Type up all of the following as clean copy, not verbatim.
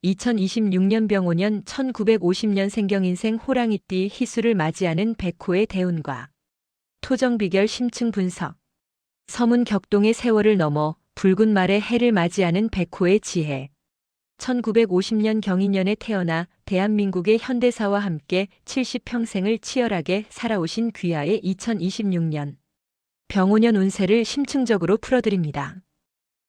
2026년 병오년 1950년 생경인생 호랑이띠 희수를 맞이하는 백호의 대운과 토정 비결 심층 분석. 서문 격동의 세월을 넘어 붉은 말의 해를 맞이하는 백호의 지혜. 1950년 경인년에 태어나 대한민국의 현대사와 함께 70평생을 치열하게 살아오신 귀하의 2026년 병오년 운세를 심층적으로 풀어드립니다.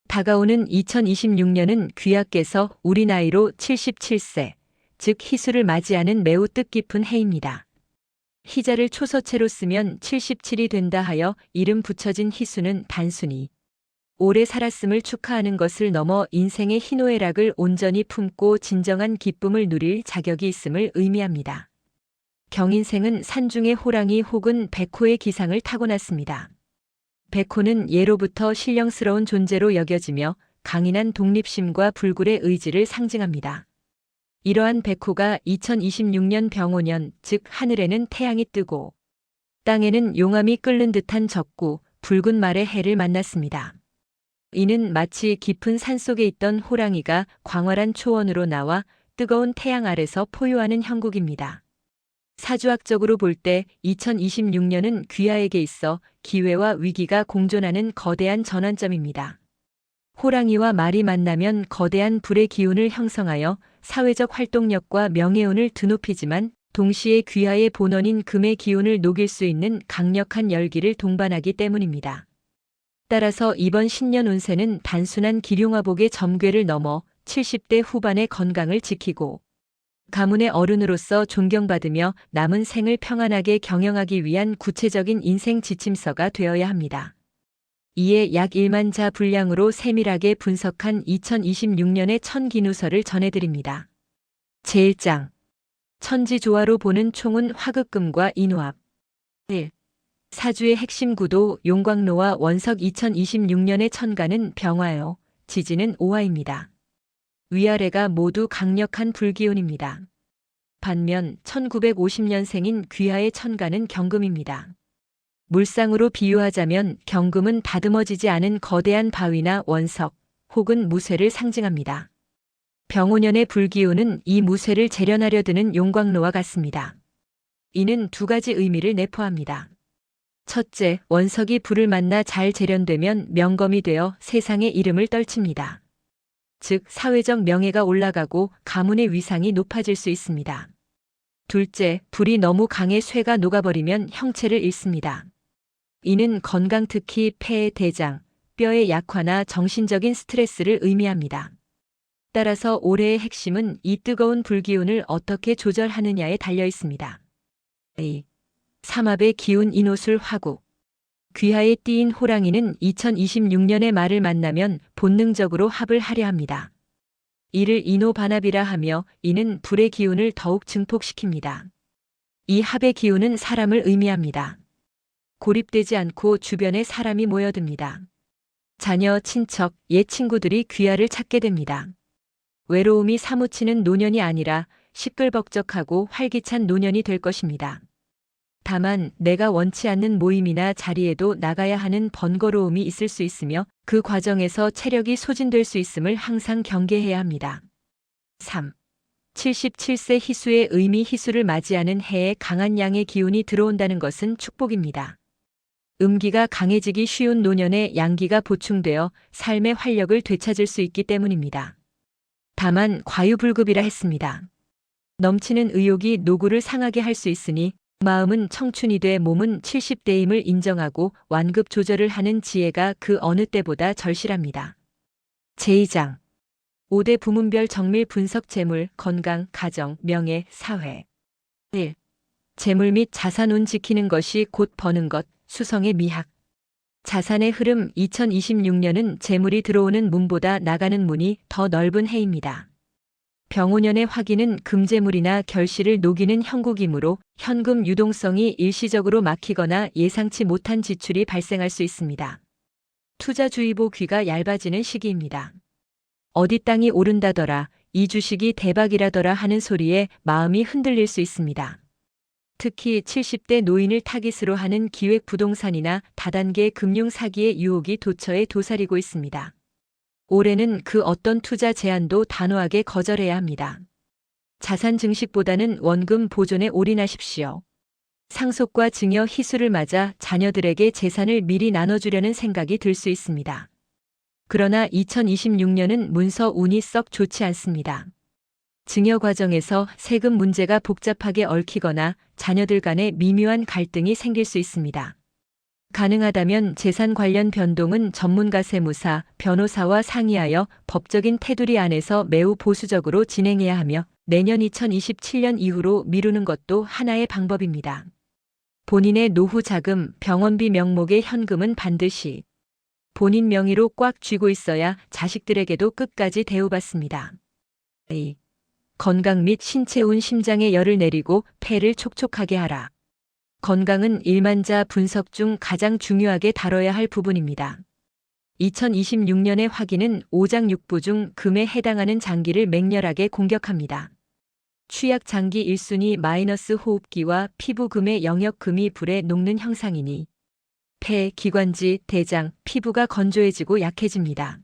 다가오는 2026년은 귀하께서 우리 나이로 77세, 즉 희수를 맞이하는 매우 뜻깊은 해입니다. 희자를 초서체로 쓰면 77이 된다 하여 이름 붙여진 희수는 단순히 오래 살았음을 축하하는 것을 넘어 인생의 희노애락을 온전히 품고 진정한 기쁨을 누릴 자격이 있음을 의미합니다. 경인생은 산중의 호랑이 혹은 백호의 기상을 타고났습니다. 백호는 예로부터 신령스러운 존재로 여겨지며 강인한 독립심과 불굴의 의지를 상징합니다. 이러한 백호가 2026년 병오년, 즉 하늘에는 태양이 뜨고 땅에는 용암이 끓는 듯한 적고 붉은 말의 해를 만났습니다. 이는 마치 깊은 산속에 있던 호랑이가 광활한 초원으로 나와 뜨거운 태양 아래서 포효하는 형국입니다. 사주학적으로 볼 때 2026년은 귀하에게 있어 기회와 위기가 공존하는 거대한 전환점입니다. 호랑이와 말이 만나면 거대한 불의 기운을 형성하여 사회적 활동력과 명예운을 드높이지만 동시에 귀하의 본원인 금의 기운을 녹일 수 있는 강력한 열기를 동반하기 때문입니다. 따라서 이번 신년 운세는 단순한 기륭화복의 점괘를 넘어 70대 후반의 건강을 지키고 가문의 어른으로서 존경받으며 남은 생을 평안하게 경영하기 위한 구체적인 인생 지침서가 되어야 합니다. 이에 약 1만 자 분량으로 세밀하게 분석한 2026년의 천기누설을 전해드립니다. 제1장 천지조화로 보는 총은 화극금과 인호합. 1. 사주의 핵심 구도 용광로와 원석. 2026년의 천간은 병화요, 지지는 오화입니다. 위아래가 모두 강력한 불기운입니다. 반면 1950년생인 귀하의 천간은 경금입니다. 물상으로 비유하자면 경금은 다듬어지지 않은 거대한 바위나 원석 혹은 무쇠를 상징합니다. 병오년의 불기운은 이 무쇠를 재련하려 드는 용광로와 같습니다. 이는 두 가지 의미를 내포합니다. 첫째, 원석이 불을 만나 잘 재련되면 명검이 되어 세상의 이름을 떨칩니다. 즉 사회적 명예가 올라가고 가문의 위상이 높아질 수 있습니다. 둘째, 불이 너무 강해 쇠가 녹아버리면 형체를 잃습니다. 이는 건강, 특히 폐, 대장, 뼈의 약화나 정신적인 스트레스를 의미합니다. 따라서 올해의 핵심은 이 뜨거운 불기운을 어떻게 조절하느냐에 달려 있습니다. 2. 삼합의 기운 인호술 화국. 귀하에 띄인 호랑이는 2026년의 말을 만나면 본능적으로 합을 하려 합니다. 이를 인호반합이라 하며 이는 불의 기운을 더욱 증폭시킵니다. 이 합의 기운은 사람을 의미합니다. 고립되지 않고 주변에 사람이 모여듭니다. 자녀, 친척, 옛 친구들이 귀하를 찾게 됩니다. 외로움이 사무치는 노년이 아니라 시끌벅적하고 활기찬 노년이 될 것입니다. 다만 내가 원치 않는 모임이나 자리에도 나가야 하는 번거로움이 있을 수 있으며 그 과정에서 체력이 소진될 수 있음을 항상 경계해야 합니다. 3. 77세 희수의 의미. 희수를 맞이하는 해에 강한 양의 기운이 들어온다는 것은 축복입니다. 음기가 강해지기 쉬운 노년에 양기가 보충되어 삶의 활력을 되찾을 수 있기 때문입니다. 다만 과유불급이라 했습니다. 넘치는 의욕이 노구를 상하게 할 수 있으니 마음은 청춘이 돼 몸은 70대임을 인정하고 완급 조절을 하는 지혜가 그 어느 때보다 절실합니다. 제2장 5대 부문별 정밀 분석. 재물, 건강, 가정, 명예, 사회. 1. 재물 및 자산운 지키는 것이 곧 버는 것, 수성의 미학. 자산의 흐름. 2026년은 재물이 들어오는 문보다 나가는 문이 더 넓은 해입니다. 병오년의 화기는 금재물이나 결실을 녹이는 형국이므로 현금 유동성이 일시적으로 막히거나 예상치 못한 지출이 발생할 수 있습니다. 투자주의보. 귀가 얇아지는 시기입니다. 어디 땅이 오른다더라, 이 주식이 대박이라더라 하는 소리에 마음이 흔들릴 수 있습니다. 특히 70대 노인을 타깃으로 하는 기획 부동산이나 다단계 금융 사기의 유혹이 도처에 도사리고 있습니다. 올해는 그 어떤 투자 제안도 단호하게 거절해야 합니다. 자산 증식보다는 원금 보존에 올인하십시오. 상속과 증여 희수를 맞아 자녀들에게 재산을 미리 나눠주려는 생각이 들 수 있습니다. 그러나 2026년은 문서 운이 썩 좋지 않습니다. 증여 과정에서 세금 문제가 복잡하게 얽히거나 자녀들 간에 미묘한 갈등이 생길 수 있습니다. 가능하다면 재산 관련 변동은 전문가 세무사, 변호사와 상의하여 법적인 테두리 안에서 매우 보수적으로 진행해야 하며 내년 2027년 이후로 미루는 것도 하나의 방법입니다. 본인의 노후 자금, 병원비 명목의 현금은 반드시 본인 명의로 꽉 쥐고 있어야 자식들에게도 끝까지 대우받습니다. 2. 건강 및 신체 운 심장에 열을 내리고 폐를 촉촉하게 하라. 건강은 일만자 분석 중 가장 중요하게 다뤄야 할 부분입니다. 2026년의 화기는 오장육부 중 금에 해당하는 장기를 맹렬하게 공격합니다. 취약 장기 1순위 마이너스 호흡기와 피부금의 영역금이 불에 녹는 형상이니 폐, 기관지, 대장, 피부가 건조해지고 약해집니다.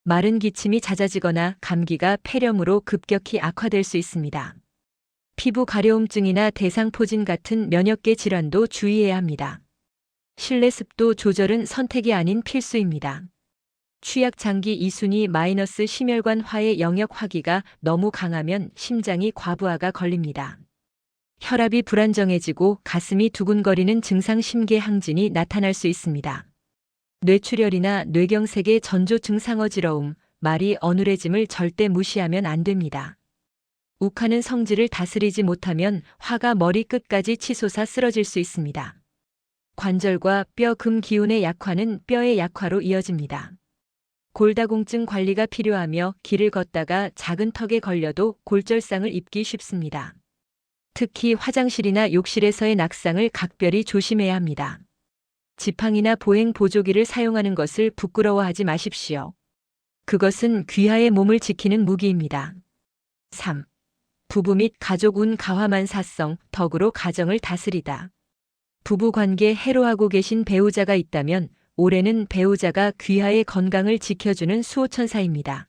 마른 기침이 잦아지거나 감기가 폐렴으로 급격히 악화될 수 있습니다. 피부 가려움증이나 대상포진 같은 면역계 질환도 주의해야 합니다. 실내 습도 조절은 선택이 아닌 필수입니다. 취약 장기 2순위 마이너스 심혈관 화의 영역 화기가 너무 강하면 심장이 과부하가 걸립니다. 혈압이 불안정해지고 가슴이 두근거리는 증상 심계 항진이 나타날 수 있습니다. 뇌출혈이나 뇌경색의 전조 증상 어지러움, 말이 어눌해짐을 절대 무시하면 안 됩니다. 욱하는 성질을 다스리지 못하면 화가 머리 끝까지 치솟아 쓰러질 수 있습니다. 관절과 뼈 금 기운의 약화는 뼈의 약화로 이어집니다. 골다공증 관리가 필요하며 길을 걷다가 작은 턱에 걸려도 골절상을 입기 쉽습니다. 특히 화장실이나 욕실에서의 낙상을 각별히 조심해야 합니다. 지팡이나 보행 보조기를 사용하는 것을 부끄러워하지 마십시오. 그것은 귀하의 몸을 지키는 무기입니다. 3. 부부 및 가족 운 가화만 사성, 덕으로 가정을 다스리다. 부부 관계 해로하고 계신 배우자가 있다면 올해는 배우자가 귀하의 건강을 지켜주는 수호천사입니다.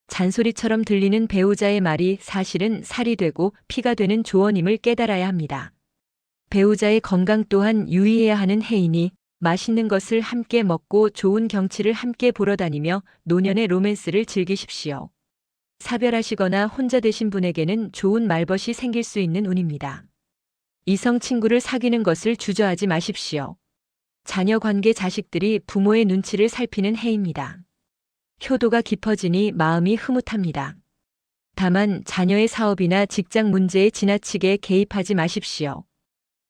잔소리처럼 들리는 배우자의 말이 사실은 살이 되고 피가 되는 조언임을 깨달아야 합니다. 배우자의 건강 또한 유의해야 하는 해이니 맛있는 것을 함께 먹고 좋은 경치를 함께 보러 다니며 노년의 로맨스를 즐기십시오. 사별하시거나 혼자 되신 분에게는 좋은 말벗이 생길 수 있는 운입니다. 이성 친구를 사귀는 것을 주저하지 마십시오. 자녀 관계 자식들이 부모의 눈치를 살피는 해입니다. 효도가 깊어지니 마음이 흐뭇합니다. 다만 자녀의 사업이나 직장 문제에 지나치게 개입하지 마십시오.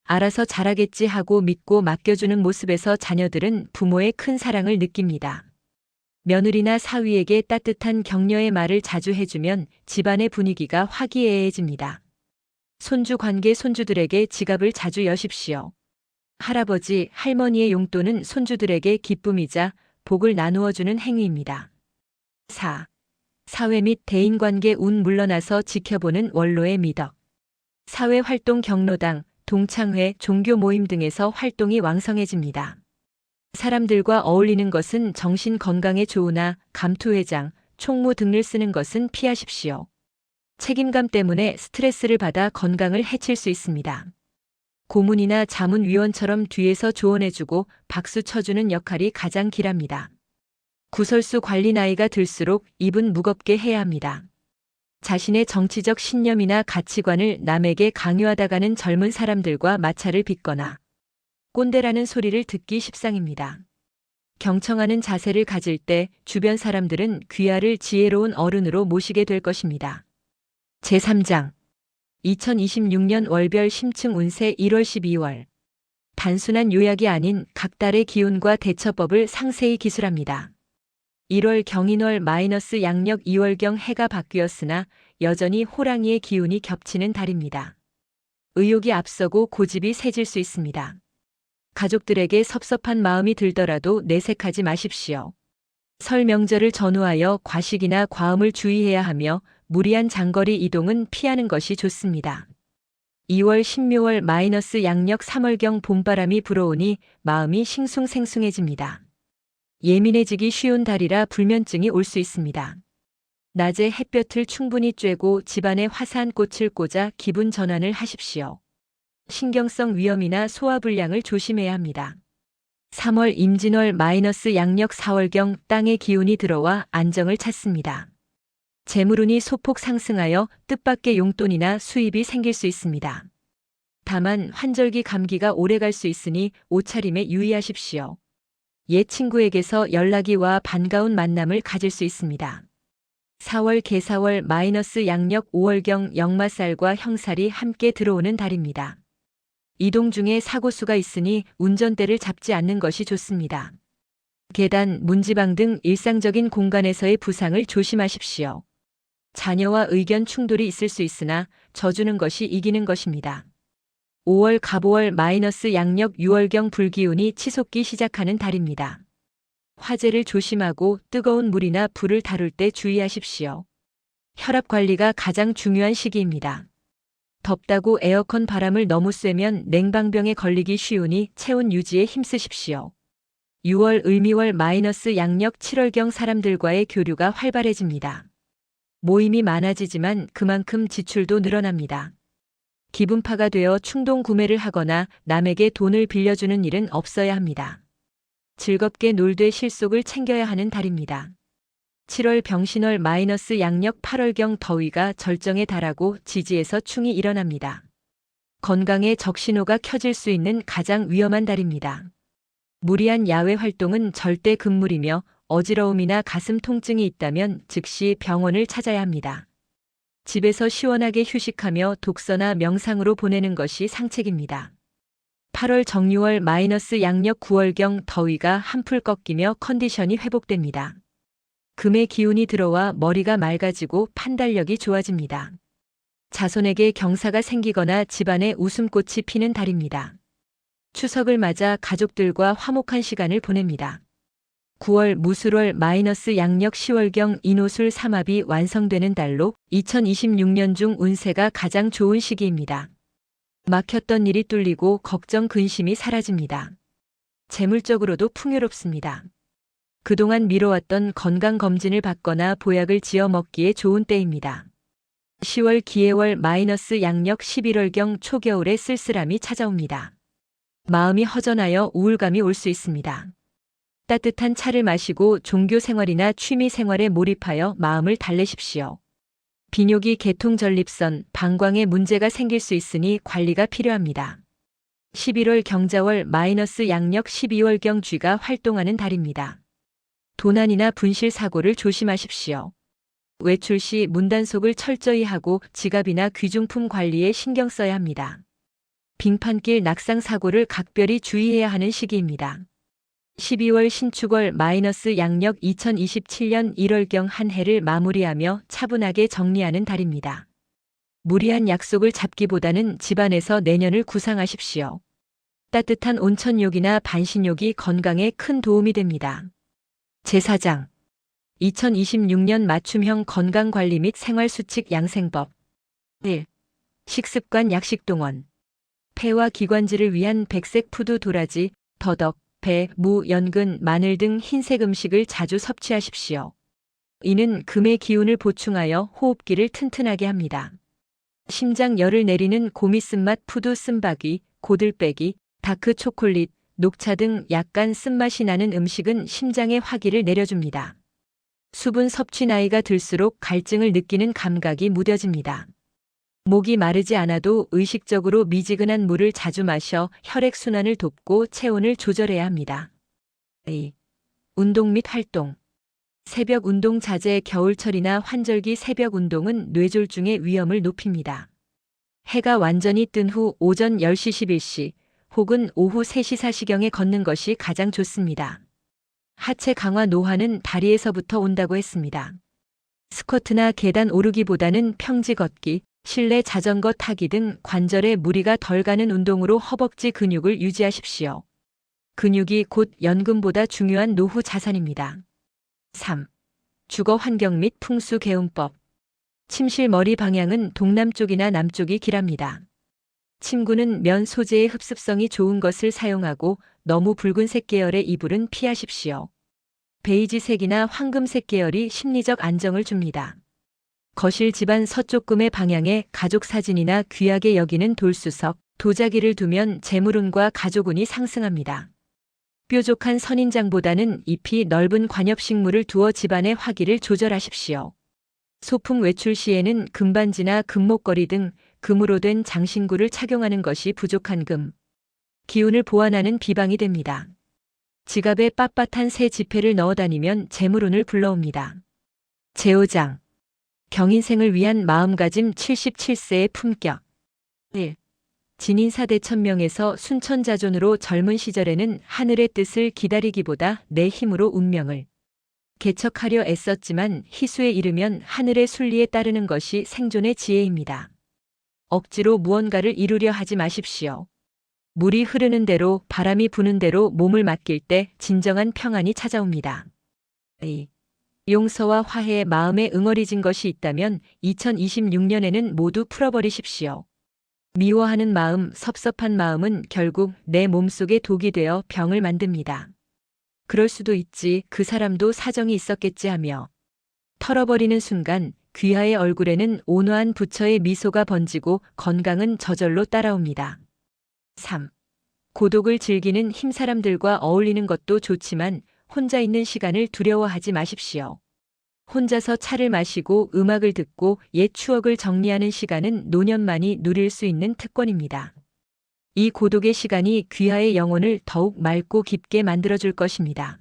알아서 잘하겠지 하고 믿고 맡겨주는 모습에서 자녀들은 부모의 큰 사랑을 느낍니다. 며느리나 사위에게 따뜻한 격려의 말을 자주 해주면 집안의 분위기가 화기애애해집니다. 손주 관계 손주들에게 지갑을 자주 여십시오. 할아버지, 할머니의 용돈은 손주들에게 기쁨이자 복을 나누어주는 행위입니다. 4. 사회 및 대인관계 운 물러나서 지켜보는 원로의 미덕. 사회활동 경로당, 동창회, 종교 모임 등에서 활동이 왕성해집니다. 사람들과 어울리는 것은 정신 건강에 좋으나 감투회장, 총무 등을 쓰는 것은 피하십시오. 책임감 때문에 스트레스를 받아 건강을 해칠 수 있습니다. 고문이나 자문위원처럼 뒤에서 조언해주고 박수 쳐주는 역할이 가장 길합니다. 구설수 관리 나이가 들수록 입은 무겁게 해야 합니다. 자신의 정치적 신념이나 가치관을 남에게 강요하다가는 젊은 사람들과 마찰을 빚거나 꼰대라는 소리를 듣기 십상입니다. 경청하는 자세를 가질 때 주변 사람들은 귀하를 지혜로운 어른으로 모시게 될 것입니다. 제3장 2026년 월별 심층 운세 1월 12월 단순한 요약이 아닌 각 달의 기운과 대처법을 상세히 기술합니다. 1월 경인월 마이너스 양력 2월경 해가 바뀌었으나 여전히 호랑이의 기운이 겹치는 달입니다. 의욕이 앞서고 고집이 세질 수 있습니다. 가족들에게 섭섭한 마음이 들더라도 내색하지 마십시오. 설 명절을 전후하여 과식이나 과음을 주의해야 하며 무리한 장거리 이동은 피하는 것이 좋습니다. 2월 신묘월 마이너스 양력 3월경 봄바람이 불어오니 마음이 싱숭생숭해집니다. 예민해지기 쉬운 달이라 불면증이 올 수 있습니다. 낮에 햇볕을 충분히 쬐고 집안에 화사한 꽃을 꽂아 기분 전환을 하십시오. 신경성 위염이나 소화불량을 조심해야 합니다. 3월 임진월 마이너스 양력 4월경 땅의 기운이 들어와 안정을 찾습니다. 재물운이 소폭 상승하여 뜻밖의 용돈이나 수입이 생길 수 있습니다. 다만 환절기 감기가 오래갈 수 있으니 옷차림에 유의하십시오. 옛 친구에게서 연락이 와 반가운 만남을 가질 수 있습니다. 4월 개사월 마이너스 양력 5월경 역마살과 형살이 함께 들어오는 달입니다. 이동 중에 사고수가 있으니 운전대를 잡지 않는 것이 좋습니다. 계단, 문지방 등 일상적인 공간에서의 부상을 조심하십시오. 자녀와 의견 충돌이 있을 수 있으나 져주는 것이 이기는 것입니다. 5월 갑오월 마이너스 양력 6월경 불기운이 치솟기 시작하는 달입니다. 화재를 조심하고 뜨거운 물이나 불을 다룰 때 주의하십시오. 혈압 관리가 가장 중요한 시기입니다. 덥다고 에어컨 바람을 너무 쐬면 냉방병에 걸리기 쉬우니 체온 유지에 힘쓰십시오. 6월 을미월 마이너스 양력 7월경 사람들과의 교류가 활발해집니다. 모임이 많아지지만 그만큼 지출도 늘어납니다. 기분파가 되어 충동 구매를 하거나 남에게 돈을 빌려주는 일은 없어야 합니다. 즐겁게 놀되 실속을 챙겨야 하는 달입니다. 7월 병신월 마이너스 양력 8월경 더위가 절정에 달하고 지지에서 충이 일어납니다. 건강에 적신호가 켜질 수 있는 가장 위험한 달입니다. 무리한 야외 활동은 절대 금물이며 어지러움이나 가슴 통증이 있다면 즉시 병원을 찾아야 합니다. 집에서 시원하게 휴식하며 독서나 명상으로 보내는 것이 상책입니다. 8월 정유월 마이너스 양력 9월경 더위가 한풀 꺾이며 컨디션이 회복됩니다. 금의 기운이 들어와 머리가 맑아지고 판단력이 좋아집니다. 자손에게 경사가 생기거나 집안에 웃음꽃이 피는 달입니다. 추석을 맞아 가족들과 화목한 시간을 보냅니다. 9월 무술월 마이너스 양력 10월경 인호술 삼합이 완성되는 달로 2026년 중 운세가 가장 좋은 시기입니다. 막혔던 일이 뚫리고 걱정 근심이 사라집니다. 재물적으로도 풍요롭습니다. 그동안 미뤄왔던 건강검진을 받거나 보약을 지어 먹기에 좋은 때입니다. 10월 기해월 마이너스 양력 11월경 초겨울에 쓸쓸함이 찾아옵니다. 마음이 허전하여 우울감이 올 수 있습니다. 따뜻한 차를 마시고 종교 생활이나 취미 생활에 몰입하여 마음을 달래십시오. 비뇨기 개통 전립선, 방광에 문제가 생길 수 있으니 관리가 필요합니다. 11월 경자월 마이너스 양력 12월경 쥐가 활동하는 달입니다. 도난이나 분실 사고를 조심하십시오. 외출 시 문단속을 철저히 하고 지갑이나 귀중품 관리에 신경 써야 합니다. 빙판길 낙상 사고를 각별히 주의해야 하는 시기입니다. 12월 신축월 마이너스 양력 2027년 1월경 한 해를 마무리하며 차분하게 정리하는 달입니다. 무리한 약속을 잡기보다는 집안에서 내년을 구상하십시오. 따뜻한 온천욕이나 반신욕이 건강에 큰 도움이 됩니다. 제사장 2026년 맞춤형 건강관리 및 생활수칙 양생법 1. 식습관 약식동원 폐와 기관지를 위한 백색 푸드 도라지, 더덕, 배, 무, 연근, 마늘 등 흰색 음식을 자주 섭취하십시오. 이는 금의 기운을 보충하여 호흡기를 튼튼하게 합니다. 심장 열을 내리는 고미 쓴맛 푸드 쓴바귀, 고들빼기, 다크 초콜릿, 녹차 등 약간 쓴맛이 나는 음식은 심장의 화기를 내려줍니다. 수분 섭취 나이가 들수록 갈증을 느끼는 감각이 무뎌집니다. 목이 마르지 않아도 의식적으로 미지근한 물을 자주 마셔 혈액순환을 돕고 체온을 조절해야 합니다. 2. 운동 및 활동 새벽 운동 자제 겨울철이나 환절기 새벽 운동은 뇌졸중의 위험을 높입니다. 해가 완전히 뜬 후 오전 10시 11시 혹은 오후 3시 4시경에 걷는 것이 가장 좋습니다. 하체 강화 노화는 다리에서부터 온다고 했습니다. 스쿼트나 계단 오르기보다는 평지 걷기, 실내 자전거 타기 등 관절에 무리가 덜 가는 운동으로 허벅지 근육을 유지하십시오. 근육이 곧 연금보다 중요한 노후 자산입니다. 3. 주거 환경 및 풍수 개운법 침실 머리 방향은 동남쪽이나 남쪽이 길합니다. 침구는 면 소재의 흡습성이 좋은 것을 사용하고 너무 붉은색 계열의 이불은 피하십시오. 베이지색이나 황금색 계열이 심리적 안정을 줍니다. 거실 집안 서쪽금의 방향에 가족 사진이나 귀하게 여기는 돌수석, 도자기를 두면 재물운과 가족운이 상승합니다. 뾰족한 선인장보다는 잎이 넓은 관엽식물을 두어 집안의 화기를 조절하십시오. 소풍 외출 시에는 금반지나 금목걸이 등 금으로 된 장신구를 착용하는 것이 부족한 금, 기운을 보완하는 비방이 됩니다. 지갑에 빳빳한 새 지폐를 넣어 다니면 재물운을 불러옵니다. 제오장, 경인생을 위한 마음가짐 77세의 품격. 1. 진인사대천명에서 순천자존으로 젊은 시절에는 하늘의 뜻을 기다리기보다 내 힘으로 운명을 개척하려 애썼지만 희수에 이르면 하늘의 순리에 따르는 것이 생존의 지혜입니다. 억지로 무언가를 이루려 하지 마십시오. 물이 흐르는 대로 바람이 부는 대로 몸을 맡길 때 진정한 평안이 찾아옵니다. 2. 용서와 화해에 마음에 응어리진 것이 있다면 2026년에는 모두 풀어버리십시오. 미워하는 마음, 섭섭한 마음은 결국 내 몸속에 독이 되어 병을 만듭니다. 그럴 수도 있지, 그 사람도 사정이 있었겠지 하며 털어버리는 순간 귀하의 얼굴에는 온화한 부처의 미소가 번지고 건강은 저절로 따라옵니다. 3. 고독을 즐기는 힘사람들과 어울리는 것도 좋지만 혼자 있는 시간을 두려워하지 마십시오. 혼자서 차를 마시고 음악을 듣고 옛 추억을 정리하는 시간은 노년만이 누릴 수 있는 특권입니다. 이 고독의 시간이 귀하의 영혼을 더욱 맑고 깊게 만들어줄 것입니다.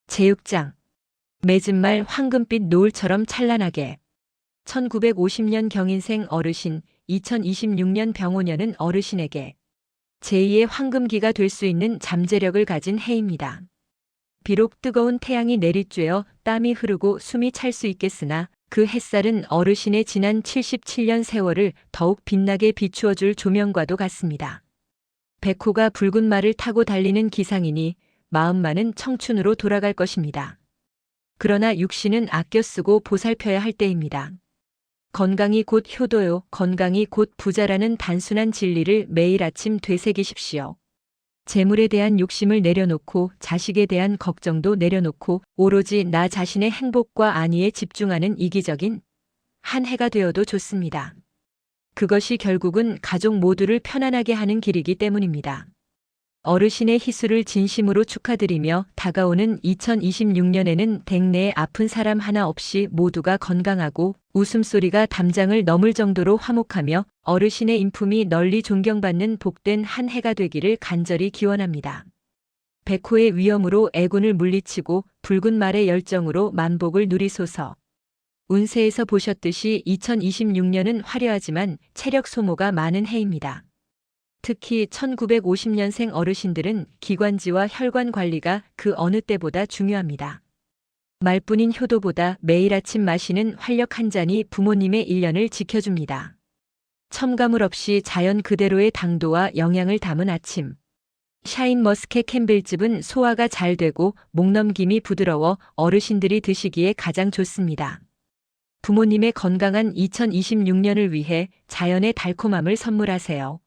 제육장, 맺은 말 황금빛 노을처럼 찬란하게. 1950년 경인생 어르신, 2026년 병오년은 어르신에게 제2의 황금기가 될 수 있는 잠재력을 가진 해입니다. 비록 뜨거운 태양이 내리쬐어 땀이 흐르고 숨이 찰 수 있겠으나 그 햇살은 어르신의 지난 77년 세월을 더욱 빛나게 비추어줄 조명과도 같습니다. 백호가 붉은 말을 타고 달리는 기상이니 마음만은 청춘으로 돌아갈 것입니다. 그러나 육신은 아껴 쓰고 보살펴야 할 때입니다. 건강이 곧 효도요, 건강이 곧 부자라는 단순한 진리를 매일 아침 되새기십시오. 재물에 대한 욕심을 내려놓고 자식에 대한 걱정도 내려놓고 오로지 나 자신의 행복과 안위에 집중하는 이기적인 한 해가 되어도 좋습니다. 그것이 결국은 가족 모두를 편안하게 하는 길이기 때문입니다. 어르신의 희수를 진심으로 축하드리며 다가오는 2026년에는 댁내에 아픈 사람 하나 없이 모두가 건강하고 웃음소리가 담장을 넘을 정도로 화목하며 어르신의 인품이 널리 존경받는 복된 한 해가 되기를 간절히 기원합니다. 백호의 위엄으로 애군을 물리치고 붉은 말의 열정으로 만복을 누리소서. 운세에서 보셨듯이 2026년은 화려하지만 체력 소모가 많은 해입니다. 특히 1950년생 어르신들은 기관지와 혈관 관리가 그 어느 때보다 중요합니다. 말뿐인 효도보다 매일 아침 마시는 활력 한 잔이 부모님의 1년을 지켜줍니다. 첨가물 없이 자연 그대로의 당도와 영양을 담은 아침. 샤인머스켓 캠벨즙은 소화가 잘 되고 목넘김이 부드러워 어르신들이 드시기에 가장 좋습니다. 부모님의 건강한 2026년을 위해 자연의 달콤함을 선물하세요.